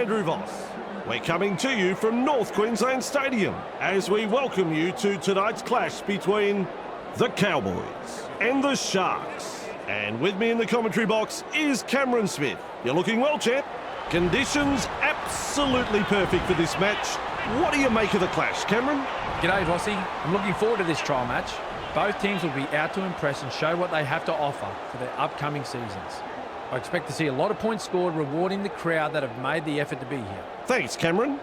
Andrew Voss. We're coming to you from North Queensland Stadium as we welcome you to tonight's clash between the Cowboys and the Sharks. And with me in the commentary box is Cameron Smith. You're looking well, champ. Conditions absolutely perfect for this match. What do you make of the clash, Cameron? G'day, Vossi. I'm looking forward to this trial match. Both teams will be out to impress and show what they have to offer for their upcoming seasons. I expect to see a lot of points scored, rewarding the crowd that have made the effort to be here. Thanks, Cameron.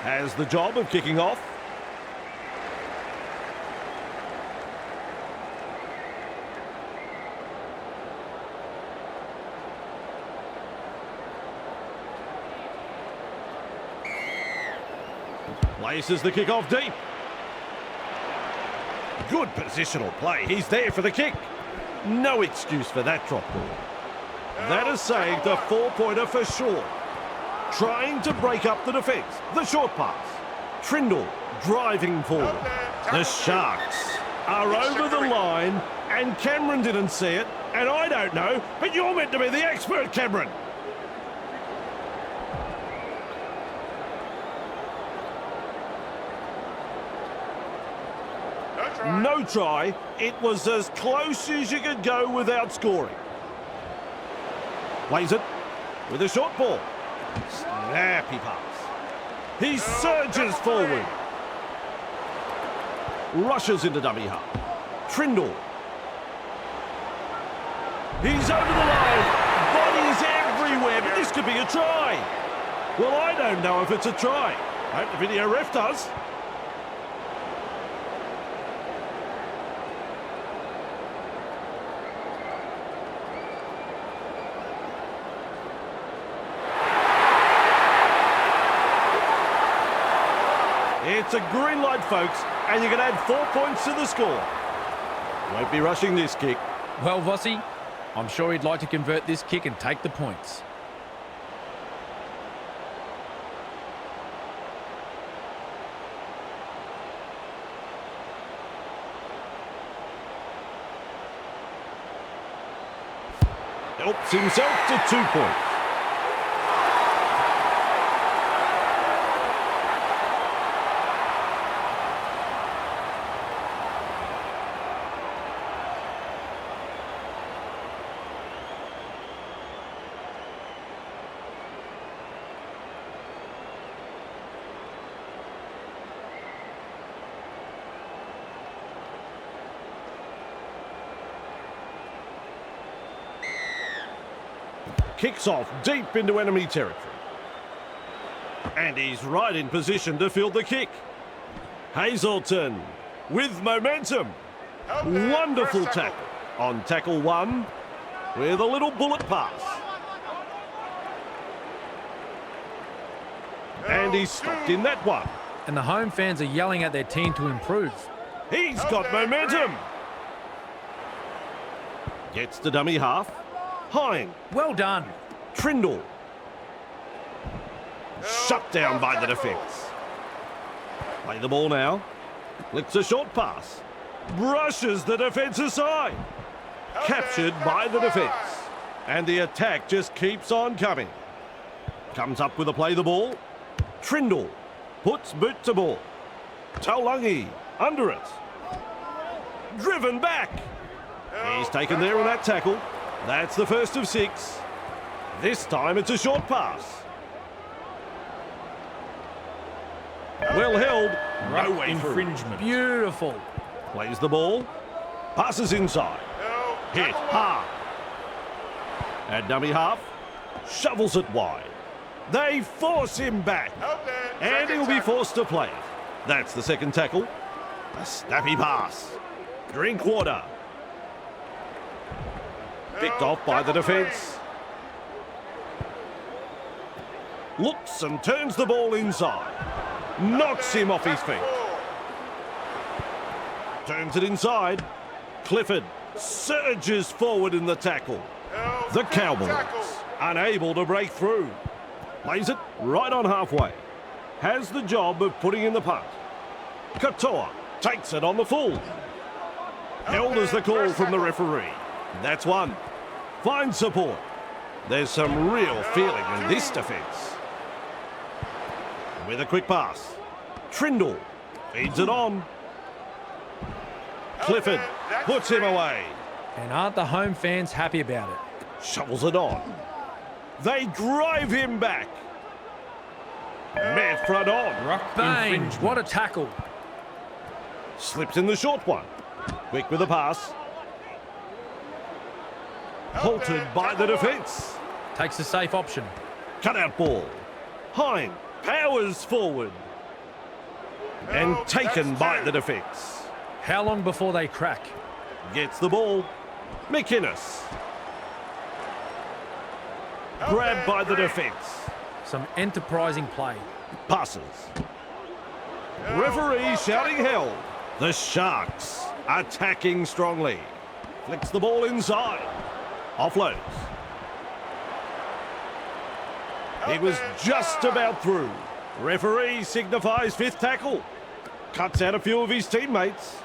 Has the job of kicking off. Places the kick off deep. Good positional play. He's there for the kick. No excuse for that drop ball. That has saved a 4-pointer for sure. Trying to break up the defence. The short pass. Trindle driving forward. The Sharks are over the line and Cameron didn't see it. And I don't know, but you're meant to be the expert, Cameron. No try. It was as close as you could go without scoring. Plays it with a short ball. Snappy pass. He surges forward. Rushes into dummy half. Trindle. He's over the line. Bodies everywhere, but this could be a try. Well, I don't know if it's a try. I hope the video ref does. It's a green light, folks, and you can add 4 points to the score. Won't be rushing this kick. Well, Vossi, I'm sure he'd like to convert this kick and take the points. Helps himself to 2 points. Kicks off deep into enemy territory. And he's right in position to field the kick. Hazelton with momentum. Wonderful tackle. On tackle one with a little bullet pass. And he's stopped in that one. And the home fans are yelling at their team to improve. He's got momentum. Gets the dummy half. Hine. Well done. Trindle. Shut down by the defence. Play the ball now. Flicks a short pass. Brushes the defence aside. Captured by the defence. And the attack just keeps on coming. Comes up with a play the ball. Trindle. Puts boot to ball. Taulagi under it. Driven back. He's taken there in that tackle. That's the first of 6. This time it's a short pass. Well held. No way infringement. Beautiful. Plays the ball. Passes inside. Hit hard. At dummy half. Shovels it wide. They force him back. And he'll be forced to play. That's the second tackle. A snappy pass. Drink water. Picked off by the defence. Looks and turns the ball inside. Knocks him off his feet. Turns it inside. Clifford surges forward in the tackle. The Cowboys unable to break through. Plays it right on halfway. Has the job of putting in the punt. Katoa takes it on the full. Held as the call from the referee. That's one. Finds support. There's some real feeling in this defence. With a quick pass. Trindle feeds it on. Clifford puts him away. And aren't the home fans happy about it? Shovels it on. They drive him back. Met front on. Bang! What a tackle. Slips in the short one. Quick with the pass. Halted by the defence. Takes the safe option. Cut out ball. Hine powers forward. And taken by the defence. How long before they crack? Gets the ball. McInnes. Grabbed by the defence. Some enterprising play. Passes. Referee shouting held. The Sharks attacking strongly. Flicks the ball inside. Offloads. He was just about through. Referee signifies fifth tackle. Cuts out a few of his teammates.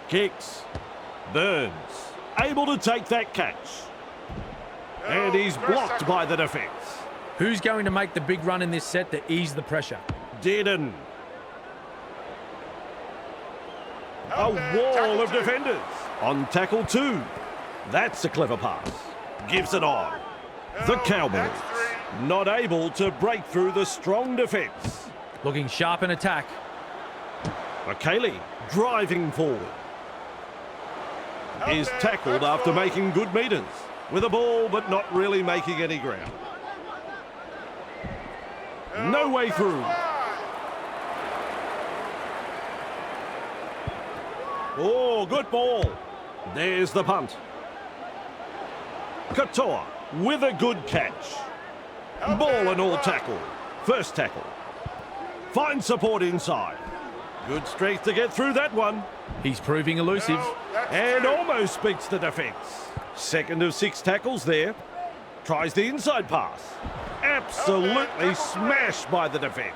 Kicks. Burns. Able to take that catch. And he's blocked by the defence. Who's going to make the big run in this set to ease the pressure? Dearden. A wall of defenders. On tackle 2. That's a clever pass. Gives it on. The Cowboys not able to break through the strong defence. Looking sharp in attack. McKaylee driving forward. Is tackled after making good metres. With a ball but not really making any ground. No way through. Oh, good ball. There's the punt. Katoa with a good catch. Ball and all tackle. First tackle. Finds support inside. Good strength to get through that one. He's proving elusive. And almost beats the defence. Second of 6 tackles there. Tries the inside pass. Absolutely smashed by the defence.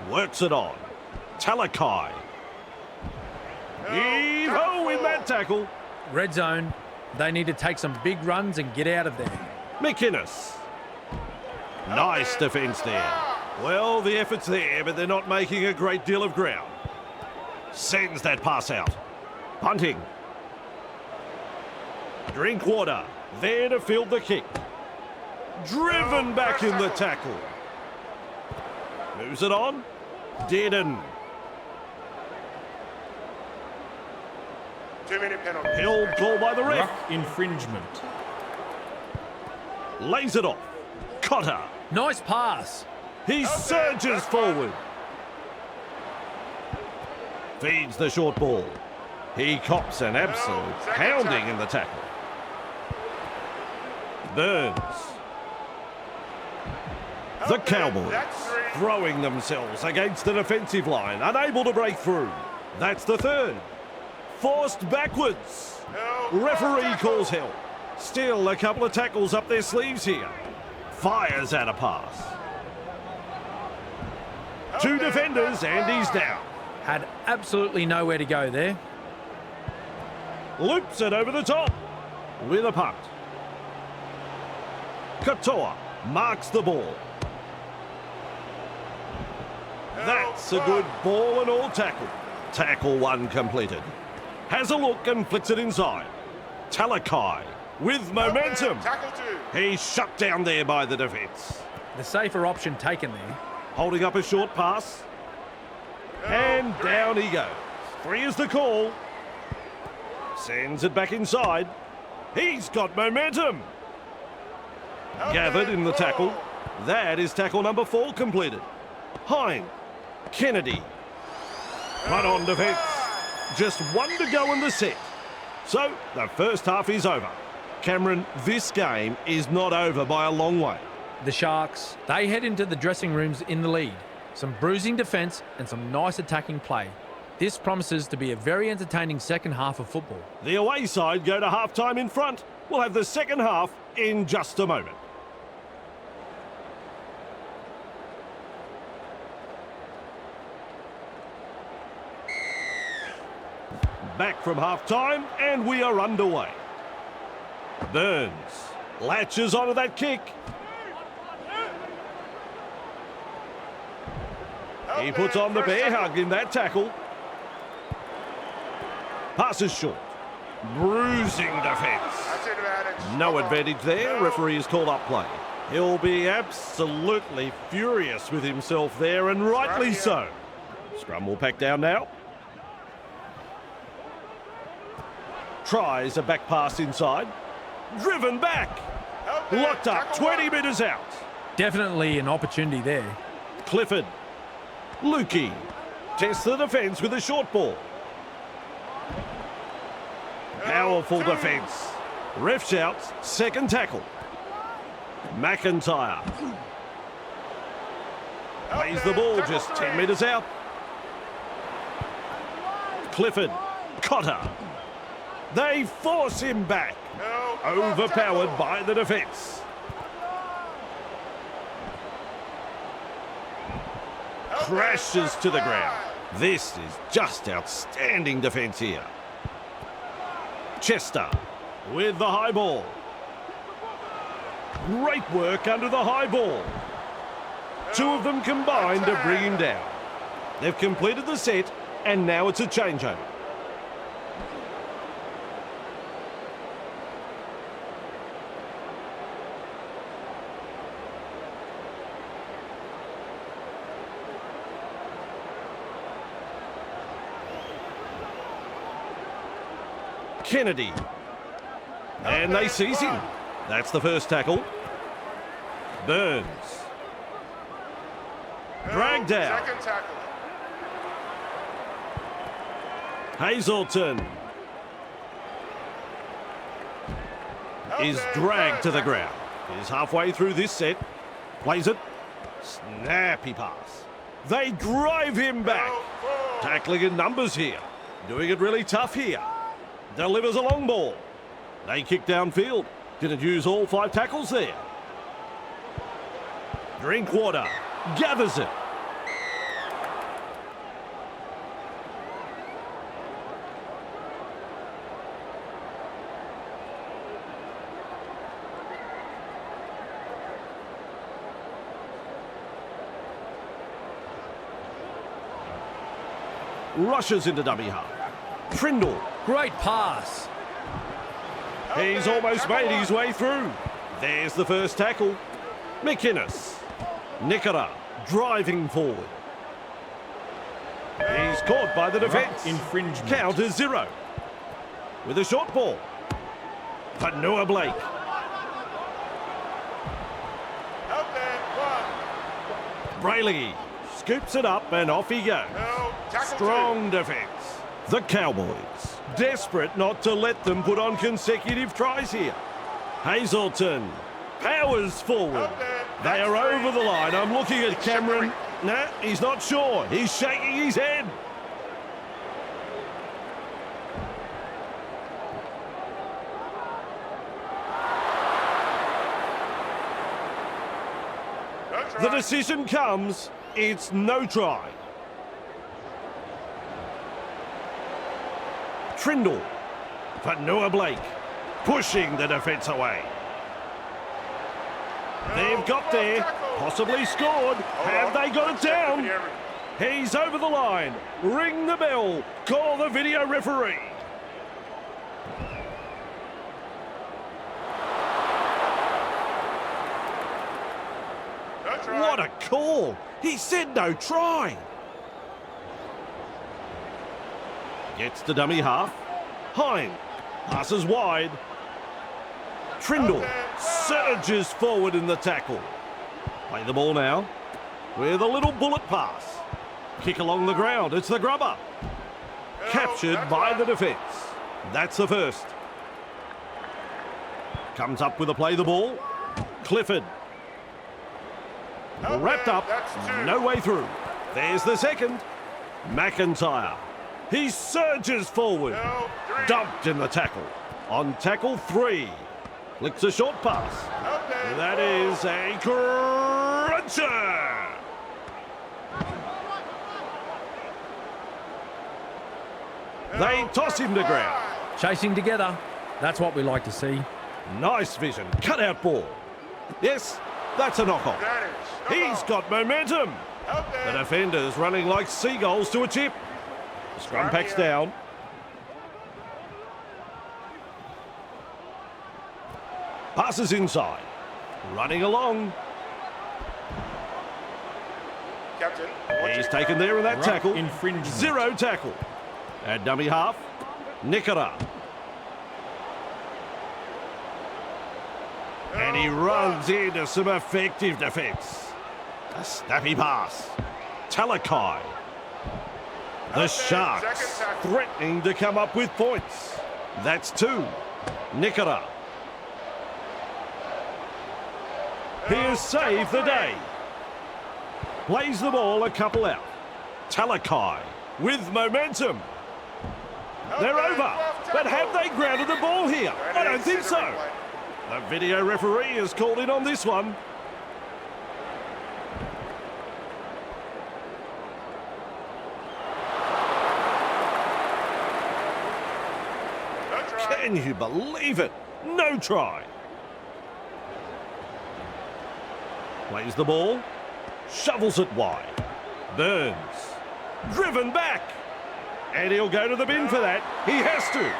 Works it on. Talakai. Heave-ho in that tackle. Red zone. They need to take some big runs and get out of there. McInnes. Nice defence there. Well, the effort's there, but they're not making a great deal of ground. Sends that pass out. Punting. Drinkwater. There to field the kick. Driven back in the tackle. Moves it on. Dearden. 2-minute penalty. Held call by the ref. Ruck infringement. Lays it off. Cotter. Nice pass. He surges forward. Feeds the short ball. He cops an absolute pounding in the tackle. Burns. The Cowboys throwing themselves against the defensive line, unable to break through. That's the third. Forced backwards. Referee calls help. Still a couple of tackles up their sleeves here. Fires out a pass. 2 defenders and he's down. Had absolutely nowhere to go there. Loops it over the top with a punt. Katoa marks the ball. That's a good ball and all tackle. Tackle 1 completed. Has a look and flicks it inside. Talakai with momentum. Tackle 2. He's shut down there by the defence. The safer option taken there. Holding up a short pass. And down he goes. 3 is the call. Sends it back inside. He's got momentum. Gathered in the tackle. That is tackle number 4 completed. Hine. Kennedy. Right on defence. Just 1 to go in the set. So the first half is over. Cameron, this game is not over by a long way. The Sharks, they head into the dressing rooms in the lead. Some bruising defence and some nice attacking play. This promises to be a very entertaining second half of football. The away side go to half-time in front. We'll have the second half in just a moment. Back from half-time and we are underway. Burns latches onto that kick. He puts on the bear hug in that tackle. Passes short. Bruising defence. No advantage there. Referee has called up play. He'll be absolutely furious with himself there, and rightly so. Scrum will pack down now. Tries a back pass inside. Driven back. Locked up 20 metres out. Definitely an opportunity there. Clifford. Lukey tests the defence with a short ball. Powerful defence. Ref shouts, second tackle. McIntyre plays the ball just 10 metres out. Clifford. Cotter. They force him back. Overpowered by the defence. Crashes to the ground. This is just outstanding defence here. Chester with the high ball. Great work under the high ball. Two of them combined to bring him down. They've completed the set and now it's a changeover. Kennedy. And they seize him. That's the first tackle. Burns. Dragged out. Second tackle. Hazelton is dragged to the ground. He's halfway through this set. Plays it. Snappy pass. They drive him back. Tackling in numbers here. Doing it really tough here. Delivers a long ball. They kick downfield. Didn't use all 5 tackles there. Drinkwater gathers it. Rushes into dummy half. Trindle. Great pass. He's almost made his way through. There's the first tackle. McInnes. Nickera driving forward. He's caught by the defence. Infringement. Count is 0. With a short ball. Cronulla Blake. Brayley scoops it up and off he goes. Strong defence. The Cowboys, desperate not to let them put on consecutive tries here. Hazelton powers forward. They are over the line. I'm looking at Cameron. Nah, he's not sure. He's shaking his head. The decision comes. It's no try. Trindle. Cronulla Blake. Pushing the defence away. They've got there. Possibly scored. Have they got it down? He's over the line. Ring the bell. Call the video referee. What a call. He said no try. Gets to dummy half. Hine passes wide. Trindle surges forward in the tackle. Play the ball now with a little bullet pass. Kick along the ground. It's the grubber. Captured by the defence. That's the first. Comes up with a play the ball. Clifford. Wrapped up. No way through. There's the second. McIntyre. He surges forward. Dumped in the tackle. On tackle 3. Flicks a short pass. That is a cruncher. They toss him to ground. Chasing together. That's what we like to see. Nice vision. Cut out ball. Yes, that's a knock-off. He's got momentum. The defenders running like seagulls to a chip. Scrum packs down. Passes inside. Running along. Captain, He's taken there in that tackle. Infringement. 0 tackle. At dummy half, Nikora. And he runs into some effective defence. A snappy pass. Talakai. The Sharks threatening to come up with points. That's 2. Nikora. He has saved the day. Plays the ball a couple out. Talakai with momentum. They're over. But have they grounded the ball here? I don't think so. The video referee has called in on this one. Can you believe it? No try. Plays the ball. Shovels it wide. Burns. Driven back. And he'll go to the bin for that. He has to.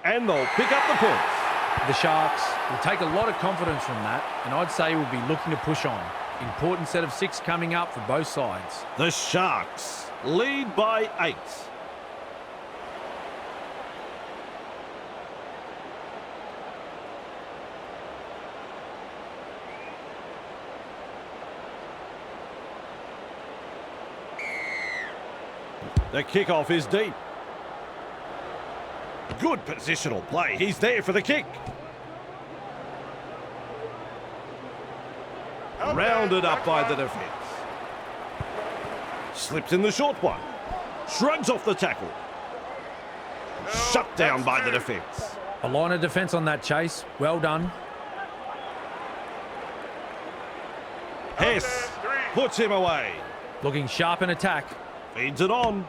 And they'll pick up the points. The Sharks will take a lot of confidence from that, and I'd say we'll be looking to push on. Important set of 6 coming up for both sides. The Sharks lead by 8. The kickoff is deep. Good positional play. He's there for the kick. Rounded up by the defence. Slips in the short one. Shrugs off the tackle. Shut down by the defence. A line of defence on that chase. Well done. Hess puts him away. Looking sharp in attack. Feeds it on.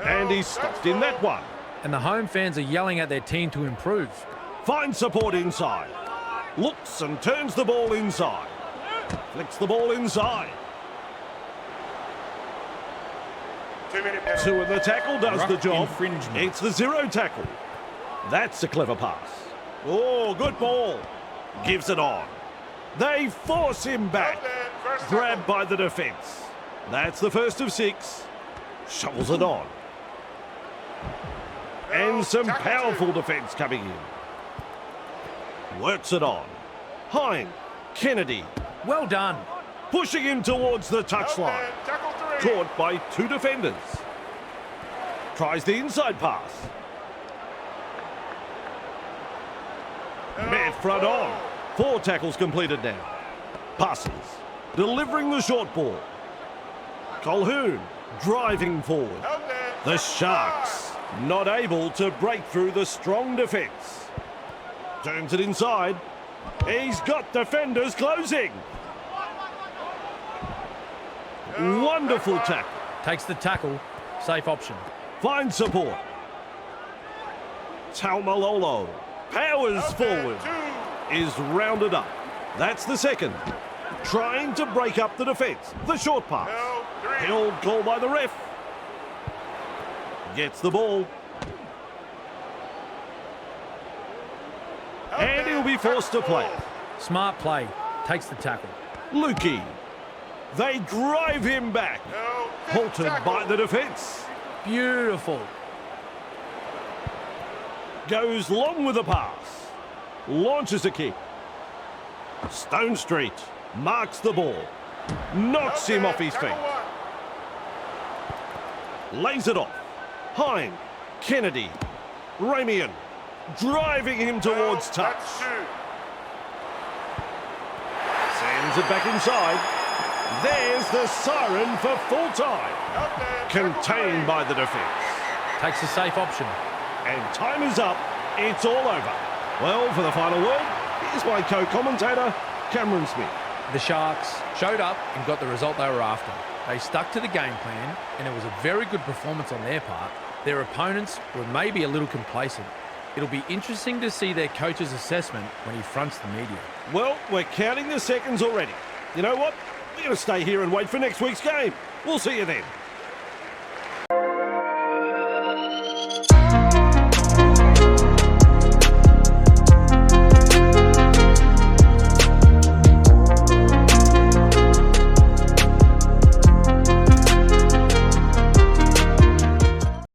And he's stopped in that one. And the home fans are yelling at their team to improve. Finds support inside. Looks and turns the ball inside. Flicks the ball inside. 2-minute penalty. 2 in the tackle does the job. Infringement. It's the 0 tackle. That's a clever pass. Oh, good ball. Gives it on. They force him back. Grabbed by the defence. That's the first of 6. Shovels it on. And some powerful defence coming in. Works it on. Hind. Kennedy. Well done. Pushing him towards the touchline. Caught by 2 defenders. Tries the inside pass. Met front on. 4 tackles completed now. Passes. Delivering the short ball. Colhoun driving forward. The Sharks not able to break through the strong defence. Turns it inside. He's got defenders closing. Wonderful tackle. Takes the tackle. Safe option. Finds support. Taumalolo powers forward. Is rounded up. That's the second. Trying to break up the defence. The short pass. Held call by the ref. Gets the ball. And he'll be forced to play. Smart play. Takes the tackle. Lukey. They drive him back. No, Halted tackle. by the defence. Beautiful. Goes long with a pass. Launches a kick. Stone Street marks the ball. Knocks him off his feet. Tackle one. Lays it off. Hine. Kennedy. Ramian. Driving him towards No, touch. that's two. Sends it back inside. There's the siren for full time. Out there, tackle Contained three. by the defence. Takes a safe option. And time is up. It's all over. Well, for the final word, here's my co-commentator, Cameron Smith. The Sharks showed up and got the result they were after. They stuck to the game plan, and it was a very good performance on their part. Their opponents were maybe a little complacent. It'll be interesting to see their coach's assessment when he fronts the media. Well, we're counting the seconds already. You know what? We're going to stay here and wait for next week's game. We'll see you then.